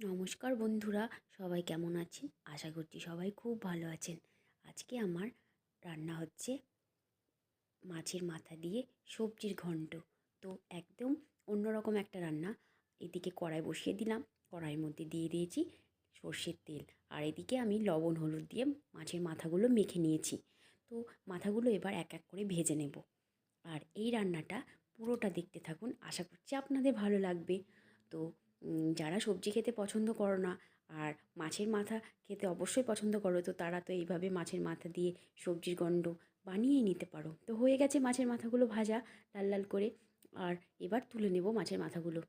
নমস্কার বন্ধুরা, সবাই কেমন আছেন? আশা করছি সবাই খুব ভালো আছেন। আজকে আমার রান্না হচ্ছে মাছের মাথা দিয়ে সবজির ঘন্ট। তো একদম অন্যরকম একটা রান্না। এদিকে কড়াই বসিয়ে দিলাম, কড়াইয়ের মধ্যে দিয়ে দিয়েছি সর্ষের তেল, আর এদিকে আমি লবণ হলুদ দিয়ে মাছের মাথাগুলো মেখে নিয়েছি। তো মাথাগুলো এবার এক এক করে ভেজে নেব। আর এই রান্নাটা পুরোটা দেখতে থাকুন, আশা করছি আপনাদের ভালো লাগবে। তো যারা সবজি খেতে পছন্দ করো না আর মাছের মাথা খেতে অবশ্যই পছন্দ করো, তো তারা তো এইভাবে মাছের মাথা দিয়ে সবজির গন্ড বানিয়েই নিতে পারো। তো হয়ে গেছে মাছের মাথাগুলো ভাজা লাল লাল করে, আর এবার তুলে নেব মাছের মাথাগুলো।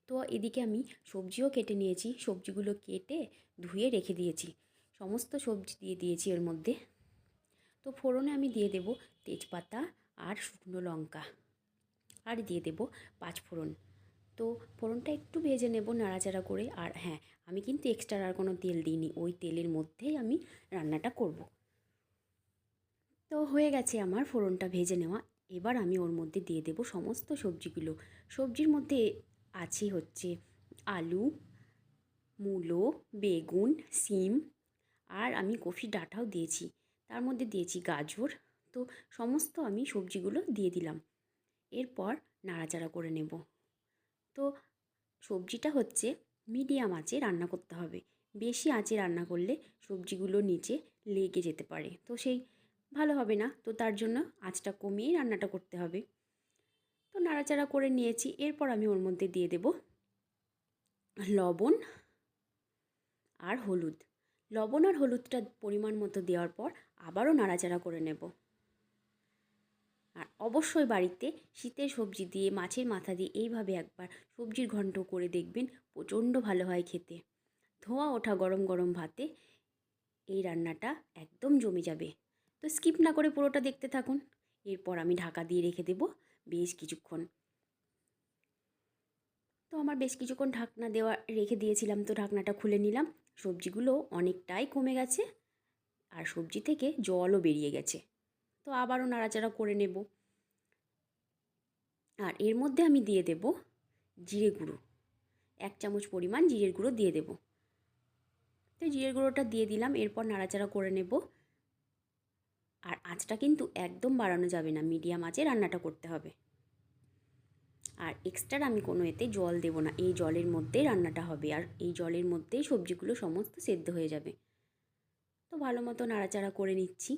তো এদিকে আমি সবজিও কেটে নিয়েছি, সবজিগুলো কেটে ধুয়ে রেখে দিয়েছি, সমস্ত সবজি দিয়ে দিয়েছি এর মধ্যে। তো ফোড়নে আমি দিয়ে দেব তেজপাতা আর শুকনো লঙ্কা, আর দিয়ে দেব পাঁচফোড়ন। তো ফোড়নটা একটু ভেজে নেব নাড়াচাড়া করে। আর হ্যাঁ, আমি কিন্তু এক্সট্রা আর কোনো তেল দিইনি, ওই তেলের মধ্যেই আমি রান্নাটা করব। তো হয়ে গেছে আমার ফোড়নটা ভেজে নেওয়া। এবার আমি ওর মধ্যে দিয়ে দেব সমস্ত সবজিগুলো। সবজির মধ্যে আছে হচ্ছে আলু, মূলো, বেগুন, সিম, আর আমি কফির ডাঁটাও দিয়েছি, তার মধ্যে দিয়েছি গাজর। তো সমস্ত আমি সবজিগুলো দিয়ে দিলাম। এরপর নাড়াচাড়া করে নেব। তো সবজিটা হচ্ছে মিডিয়াম আঁচে রান্না করতে হবে। বেশি আঁচে রান্না করলে সবজিগুলো নিচে লেগে যেতে পারে, তো সেই ভালো হবে না। তো তার জন্য আঁচটা কমিয়েই রান্নাটা করতে হবে। তো নাড়াচাড়া করে নিয়েছি। এরপর আমি ওর মধ্যে দিয়ে দেব লবণ আর হলুদ। লবণ আর হলুদটা পরিমাণ মতো দেওয়ার পর আবারও নাড়াচাড়া করে নেব। আর অবশ্যই বাড়িতে শীতের সবজি দিয়ে মাছের মাথা দিয়ে এইভাবে একবার সবজির ঘন্ট করে দেখবেন, প্রচণ্ড ভালো হয় খেতে। ধোঁয়া ওঠা গরম গরম ভাতে এই রান্নাটা একদম জমে যাবে। তো স্কিপ না করে পুরোটা দেখতে থাকুন। এরপর আমি ঢাকা দিয়ে রেখে দেব বেশ কিছুক্ষণ। তো আমার বেশ কিছুক্ষণ ঢাকনা দেওয়া রেখে দিয়েছিলাম, তো ঢাকনাটা খুলে নিলাম। সবজিগুলো অনেকটাই কমে গেছে, আর সবজি থেকে জলও বেরিয়ে গেছে। তো আবারও নাড়াচাড়া করে নেব। আর এর মধ্যে আমি দিয়ে দেব জিরে গুঁড়ো, 1 চামচ পরিমাণ জিরের গুঁড়ো দিয়ে দেব। তো জিরের গুঁড়োটা দিয়ে দিলাম। এরপর নাড়াচাড়া করে নেব। আর আঁচটা কিন্তু একদম বাড়ানো যাবে না, মিডিয়াম আঁচে রান্নাটা করতে হবে। আর এক্সট্রা আমি কোনো এতে জল দেব না, এই জলের মধ্যেই রান্নাটা হবে, আর এই জলের মধ্যেই সবজিগুলো সমস্ত সেদ্ধ হয়ে যাবে। তো ভালো মতো নাড়াচাড়া করে নিচ্ছি।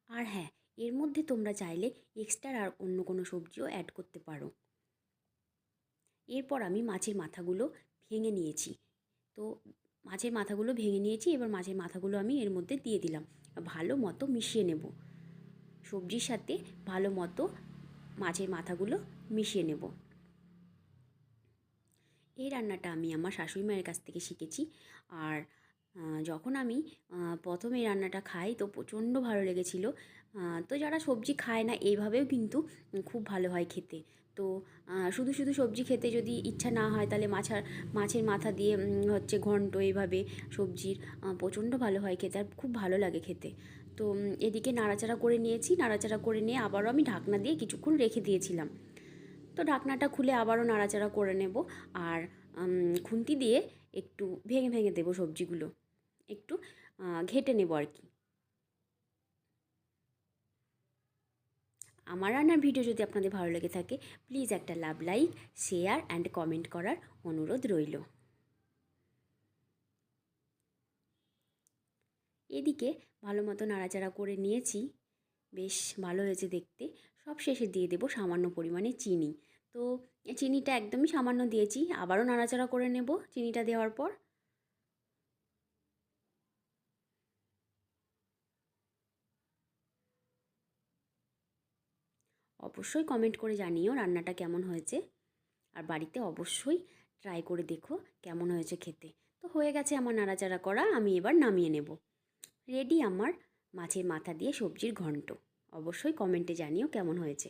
আর হ্যাঁ, এর মধ্যে তোমরা চাইলে এক্সট্রা আর অন্য কোনো সবজিও অ্যাড করতে পারো। এরপর আমি মাছের মাথাগুলো ভেঙে নিয়েছি। তো মাছের মাথাগুলো ভেঙে নিয়েছি, এবার মাছের মাথাগুলো আমি এর মধ্যে দিয়ে দিলাম। ভালো মতো মিশিয়ে নেব, সবজির সাথে ভালো মতো মাছের মাথাগুলো মিশিয়ে নেব। এই রান্নাটা আমি আমার শাশুড়ি মায়ের কাছ থেকে শিখেছি। আর যখন আমি প্রথম এই রান্নাটা খাই তো প্রচণ্ড ভালো লেগেছিলো। তো যারা সবজি খায় না এইভাবেও কিন্তু খুব ভালো হয় খেতে। তো শুধু শুধু সবজি খেতে যদি ইচ্ছা না হয়, তাহলে মাছের মাথা দিয়ে হচ্ছে ঘন্ট এইভাবে সবজির প্রচণ্ড ভালো হয় খেতে, আর খুব ভালো লাগে খেতে। তো এদিকে নাড়াচাড়া করে নিয়েছি, নাড়াচাড়া করে নিয়ে আবারও আমি ঢাকনা দিয়ে কিছুক্ষণ রেখে দিয়েছিলাম। তো ঢাকনাটা খুলে আবারও নাড়াচাড়া করে নেব। আর খুন্তি দিয়ে একটু ভেঙে ভেঙে দেবো সবজিগুলো, একটু ঘেটে নেব আর কি। আমার রান্নার ভিডিও যদি আপনাদের ভালো লেগে থাকে, প্লিজ একটা লাইক, শেয়ার অ্যান্ড কমেন্ট করার অনুরোধ রইল। এদিকে ভালো মতো নাড়াচাড়া করে নিয়েছি, বেশ ভালো হয়েছে দেখতে। সব শেষে দিয়ে দেবো সামান্য পরিমাণে চিনি। তো চিনিটা একদমই সামান্য দিয়েছি, আবারও নাড়াচাড়া করে নেব চিনিটা দেওয়ার পর। অবশ্যই কমেন্ট করে জানিও রান্নাটা কেমন হয়েছে, আর বাড়িতে অবশ্যই ট্রাই করে দেখো কেমন হয়েছে খেতে। তো হয়ে গেছে আমার নাড়াচাড়া করা, আমি এবার নামিয়ে নেব। রেডি আমার মাছের মাথা দিয়ে সবজির ঘন্ট। অবশ্যই কমেন্টে জানিও কেমন হয়েছে।